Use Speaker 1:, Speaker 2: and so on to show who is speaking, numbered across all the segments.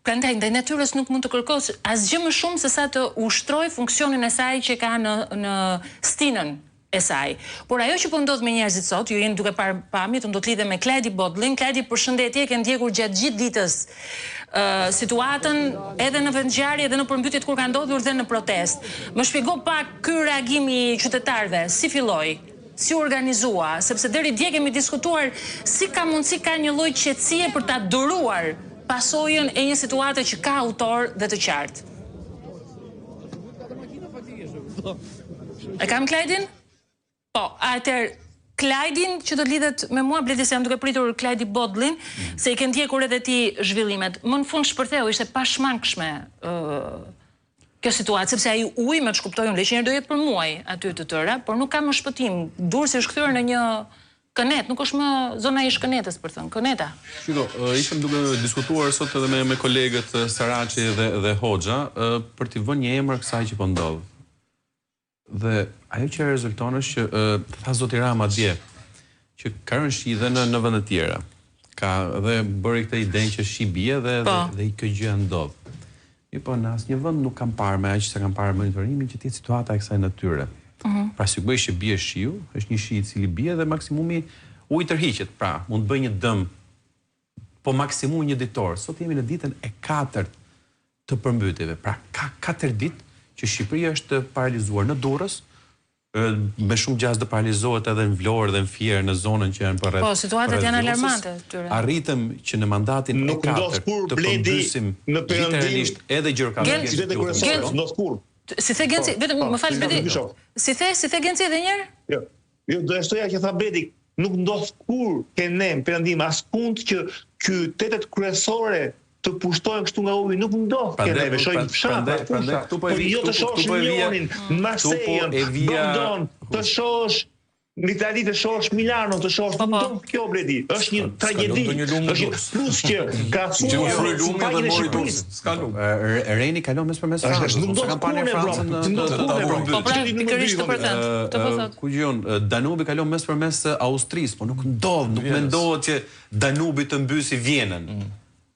Speaker 1: Prandaj ndaj natyrës nuk mund të kërkosh asgjë më shumë se sa të ushtroj funksionin e saj që ka në stinën e saj. Por ajo që po ndodh me njerëzit sot, ju jeni duke parë pamjet, unë do të lidhem me Klajdi Bodllin. Klajdi, përshëndetje, ke ndjekur gjatë gjithë ditës situatën edhe në vendngjarje edhe në përmbytjet kur ka ndodhur dhe në protest. Më shpjego pak ky reagim i qytetarëve, si filloi? Si organizua? Sepse deri dje kemi diskutuar si ka mundësi ka një lloj qetësie për ta duruar pasojën e një situate që ka autor dhe të qartë. E kam Klajdin? Po, atëherë Klajdin që do lidhet me mua, Bledi, se jam duke pritur Klajdi Bodllin, se i ke ndjekur edhe ti zhvillimet. Më në fund shpërtheu, ishte pashmangshme kjo situatë, sepse ai ujë, me të shkuptoj unë, leqenjër do jetë për muaj aty të tëra, por nuk ka më shpëtim. Durrësi është kthyer në një kënet, nuk është më zona e shkënetës, për thënë, këneta.
Speaker 2: Shiko, ishëm duke diskutuar sot edhe me kolegët Saraçi dhe Hoxha për t'i vënë një emër kësaj që po ndodh. Dhe ajo që rezulton është që tha zoti Rama dje, që ka rënë shi dhe në vende tjera. Ka dhe bëri këtë idenë që shi bie dhe kjo gjë ndodh. Po në asnjë vend nuk kam parë me aq sa kam parë monitorimin që ti situata e kësaj natyre. Pra sigurisht që bie shiu, është një shi i cili bie dhe maksimumi uji tërhiqet, pra mund të bëjë një dëm, po maksimumi një ditor. Sot jemi në ditën e 4 të përmbytjeve, pra ka 4 ditë që Shqipëria është paralizuar në Durrës, me shumë gjasë të paralizohet edhe në Vlorë dhe në Fier në zonën që janë përreth.
Speaker 1: Po, situatat janë alarmante tyre.
Speaker 2: Arritëm që në mandatin e 4 të përmbysim literalisht edhe gjërokapitalisht.
Speaker 1: Si the Genci, vetëm më fal Bledi. Si the Genci edhe një herë?
Speaker 3: Jo. Jo, do të thoya që tha Bledi, nuk ndodh kur ke ne perëndim askund që qytetet kryesore të pushtojnë kështu nga uji, nuk ndodh ke neve. Shojmë fshatë, këtu po e vi, jo të shohësh Milionin, Marseillën, Bordeaux, të shohësh L'Itali, të shohësh Milano, të shohësh kjo Bledi, është një tragjedi. Është plus që ka thuar
Speaker 2: lumi dhe mori Durrës. S'ka lum. Reni kalon mes përmes Francës. Nuk do kampania e Francës në
Speaker 1: Po pra, pikërisht të përthënë. Të po thotë.
Speaker 2: Ku gjon, Danubi kalon mes përmes Austrisë, po nuk ndodh, nuk mendohet që Danubi të mbysi Vienën.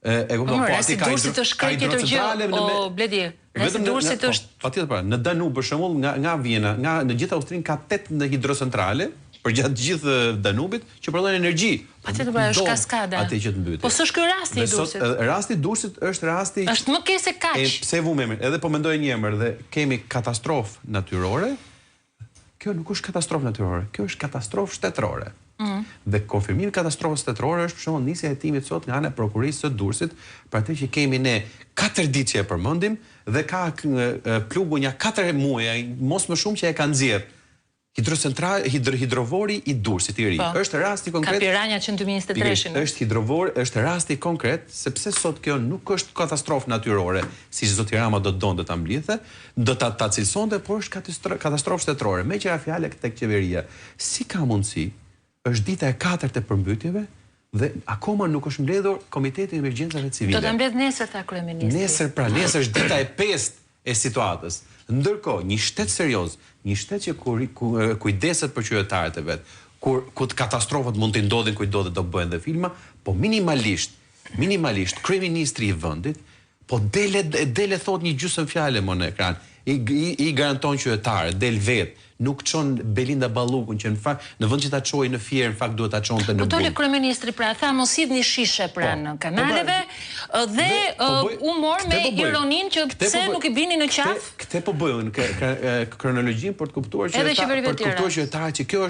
Speaker 2: E kupton, po aty ka
Speaker 1: hidrocentrale o Bledi. Vetëm Durrësit është
Speaker 2: patjetër pra, në Danub për shembull nga Viena, në gjithë Austrinë ka 8 hidrocentrale përgjatë gjithë Danubit që prodhojnë energji.
Speaker 1: Patjetër pra, është kaskada.
Speaker 2: Atë që të mbytet.
Speaker 1: Po s'është ky rasti i Durrësit.
Speaker 2: Rasti i Durrësit është rasti
Speaker 1: është më keq se kaq.
Speaker 2: Pse vum emrin? Edhe po mendoj një emër dhe kemi katastrofë natyrore. Kjo nuk është katastrofë natyrore, kjo është katastrofë shtetërore. Dhe konfirmimi i katastrofës shtetërore është për shembull nisja e hetimit sot nga ana e prokurisë së Durrësit për atë që kemi ne 4 ditë që e përmendim dhe ka plugu një 4 muaj, mos më shumë që e ka nxjerr hidrovori i Durrësit i ri. Është rasti konkret.
Speaker 1: Ka Piranja që në 2023-shin.
Speaker 2: Është hidrovor, është rasti konkret sepse sot kjo nuk është katastrofë natyrore, siç zoti Rama do donte ta mblidhte, do ta cilësonte, por është katastrofë shtetërore. Me qira fjalë tek qeveria. Si ka mundësi? Është dita e 4 të përmbytjeve dhe akoma nuk është mbledhur Komiteti i Emergjencave Civile.
Speaker 1: Do ta mbledh nesër tha kryeministri.
Speaker 2: Nesër është dita e 5 e situatës. Ndërkohë, një shtet serioz, një shtet që kujdeset për qytetarët e vet, ku katastrofat mund të ndodhin kujdo dhe do bëhen dhe filma, po minimalisht kryeministri i vendit po dele thot një gjysmë fjalë në ekran. I garanton qytetarët, del vet, nuk çon Belinda Ballukun që në fakt në vend që ta çojë në Fier, në fakt duhet ta çonte në Bug.
Speaker 1: Po doli kryeministri pra tha mos hidhni shishe pranë kanaleve dhe u mor me ironinë që pse nuk i bini në qaf.
Speaker 2: Këtë po bëjnë kronologjinë për të kuptuar qytetarët që kjo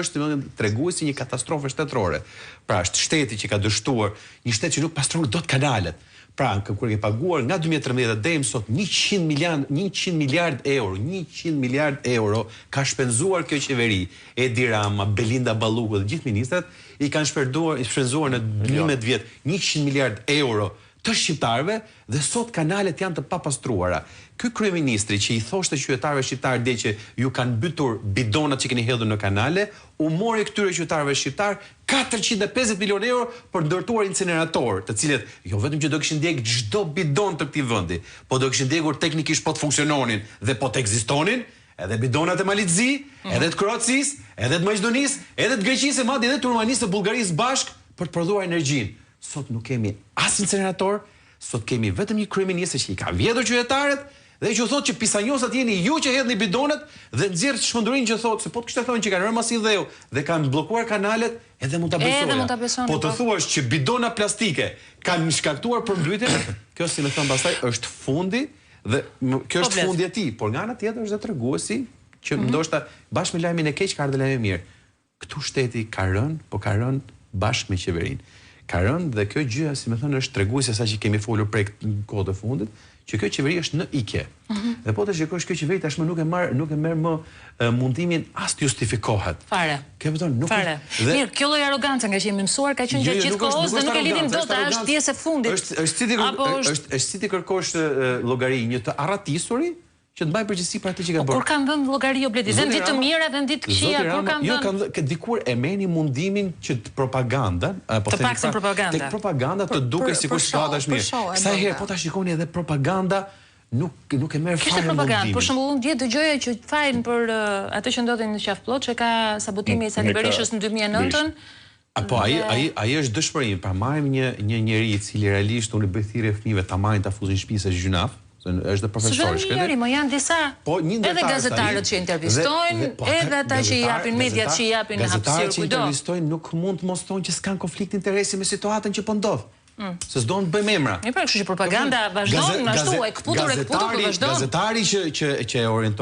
Speaker 2: është treguesi një katastrofe shtetërore. Pra është shteti që ka dështuar, një shtet që nuk pastron dot kanalet. Pra, kur ke paguar nga 2013 deri më sot 100 miliard euro ka shpenzuar kjo qeveri, Edi Rama, Belinda Balluku dhe gjithë ministrat i kanë shpenzuar në 12 vjet 100 miliard euro të shqiptarëve dhe sot kanalet janë të papastruara. Ky kryeministri që i thoshte qytetarëve shqiptar dhe që ju kanë mbytur bidonat që keni hedhur në kanale, u mori këtyre qytetarëve shqiptar 450 milion euro për ndërtuar incinerator, të cilët jo vetëm që do kishin ndjek çdo bidon të këtij vendi, po do kishin ndjekur teknikisht po të funksiononin dhe po të ekzistonin, edhe bidonat e Malitzi, edhe të Kroacisë, edhe të Maqedonisë, edhe të Greqisë, madje edhe të Rumanisë, të Bullgarisë bashk për të prodhuar energjinë. Sot nuk kemi as incinerator, sot kemi vetëm një kryeminist që i ka vjedhur qytetarët dhe që thotë që pisanjosat jeni ju që hedhni bidonet dhe nxjerr çmendurinë që thotë se po të kishte thonë që kanë rënë masi dheu dhe kanë bllokuar kanalet, edhe mund ta besoja. Po të thuash që bidona plastike kanë shkaktuar përmbrytje, kjo si më thon pastaj është fundi dhe kjo është fundi e tij, por nga ana tjetër është treguesi që ndoshta bashkë me lajmin e keq ka ardhur lajmi i mirë. Këtu shteti ka rënë, po ka rënë bashkë me qeverinë. Ka rënë dhe kjo gjë, si më thënë, është treguese sa që kemi folur prej kohët e fundit, që kjo qeveri është në ikje. Dhe po të shikosh kjo qeveri tashmë nuk e merr më mundimin as të justifikohet.
Speaker 1: Fare.
Speaker 2: Ke kupton? Nuk
Speaker 1: fare. Mirë, kjo lloj arogancë nga që jemi mësuar ka qenë gjatë gjithë kohës dhe nuk e lidhim dot, është pjesë e fundit.
Speaker 2: Është si ti kërkosh llogari një të arratisuri që të mbaj përgjegjësi për atë që ka bërë.
Speaker 1: Kur kanë dhënë llogari o Bledi, dhe në ditë të mira dhe në ditë të këqija, kur kanë dhënë.
Speaker 2: Jo, dikur e merrni mundimin që propaganda, apo
Speaker 1: të paktën propaganda.
Speaker 2: Tek propaganda të duket sikur shkatash mirë. Sa herë po ta shikoni edhe propaganda nuk e merr fare mundimin.
Speaker 1: Për shembull, unë dje dëgjoja që fajin për atë që ndodhi në Qafpllot, që ka sabotimi i Sali Berishës në 2009-ën.
Speaker 2: Apo ai është dëshpërim, pra marrim një njerëz i cili realisht unë bëj thirrje fëmijëve ta marrin ta fuzin shtëpi se gjynaf. Është profesor
Speaker 1: shkëndër. Më janë disa. Edhe gazetarët që intervistojnë, edhe ata që i japin mediat që i japin hapësirë kudo.
Speaker 2: Gazetarët që intervistojnë nuk mund të mos thonë që s'kan konflikt interesi me situatën që po ndodh. Se s'donë të bëjmë emra.
Speaker 1: Mirë, kështu që propaganda vazhdon ashtu, e kputur, po vazhdon.
Speaker 2: Gazetari që e orienton